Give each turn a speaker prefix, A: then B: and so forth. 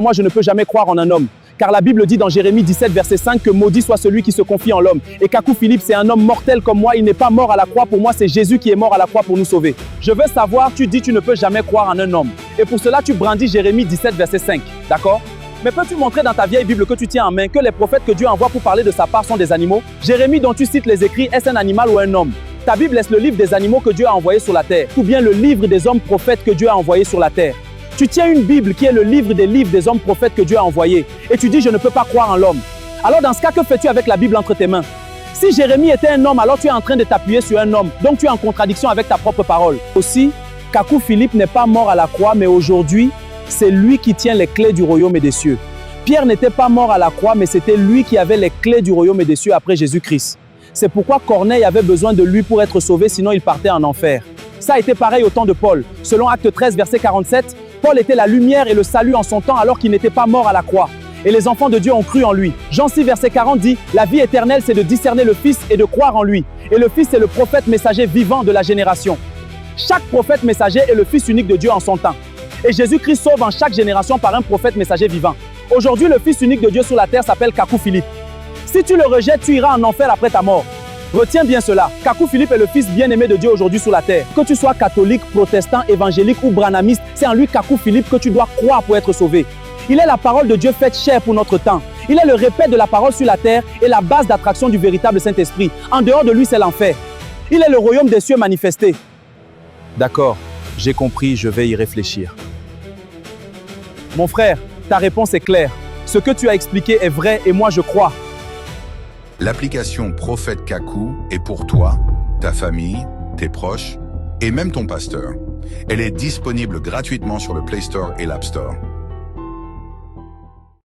A: Moi, je ne peux jamais croire en un homme. Car la Bible dit dans Jérémie 17, verset 5 que maudit soit celui qui se confie en l'homme. Et Kakou Philippe, c'est un homme mortel comme moi. Il n'est pas mort à la croix pour moi, c'est Jésus qui est mort à la croix pour nous sauver. Je veux savoir, tu dis tu ne peux jamais croire en un homme. Et pour cela, tu brandis Jérémie 17, verset 5. D'accord? Mais peux-tu montrer dans ta vieille Bible que tu tiens en main que les prophètes que Dieu envoie pour parler de sa part sont des animaux? Jérémie dont tu cites les écrits, est-ce un animal ou un homme? Ta Bible est le livre des animaux que Dieu a envoyé sur la terre, ou bien le livre des hommes prophètes que Dieu a envoyé sur la terre? Tu tiens une Bible qui est le livre des hommes prophètes que Dieu a envoyés, et tu dis je ne peux pas croire en l'homme. Alors dans ce cas, que fais-tu avec la Bible entre tes mains? Si Jérémie était un homme, alors tu es en train de t'appuyer sur un homme, donc tu es en contradiction avec ta propre parole. Aussi, Kakou Philippe n'est pas mort à la croix, mais aujourd'hui, c'est lui qui tient les clés du royaume et des cieux. Pierre n'était pas mort à la croix, mais c'était lui qui avait les clés du royaume et des cieux après Jésus-Christ. C'est pourquoi Corneille avait besoin de lui pour être sauvé, sinon il partait en enfer. Ça a été pareil au temps de Paul. Selon Acte 13, verset 47, Paul était la lumière et le salut en son temps alors qu'il n'était pas mort à la croix. Et les enfants de Dieu ont cru en lui. Jean 6, verset 40 dit « La vie éternelle, c'est de discerner le Fils et de croire en lui. Et le Fils est le prophète messager vivant de la génération. » Chaque prophète messager est le Fils unique de Dieu en son temps. Et Jésus-Christ sauve en chaque génération par un prophète messager vivant. Aujourd'hui, le Fils unique de Dieu sur la terre s'appelle Kakou Philippe. Si tu le rejettes, tu iras en enfer après ta mort. Retiens bien cela. Kakou Philippe est le fils bien-aimé de Dieu aujourd'hui sur la terre. Que tu sois catholique, protestant, évangélique ou branhamiste, c'est en lui Kakou Philippe que tu dois croire pour être sauvé. Il est la parole de Dieu faite chair pour notre temps. Il est le répète de la parole sur la terre et la base d'attraction du véritable Saint-Esprit. En dehors de lui, c'est l'enfer. Il est le royaume des cieux manifesté. D'accord, j'ai compris, je vais y réfléchir. Mon frère, ta réponse est claire. Ce que tu as expliqué est vrai et moi je crois.
B: L'application Prophète Kakou est pour toi, ta famille, tes proches et même ton pasteur. Elle est disponible gratuitement sur le Play Store et l'App Store.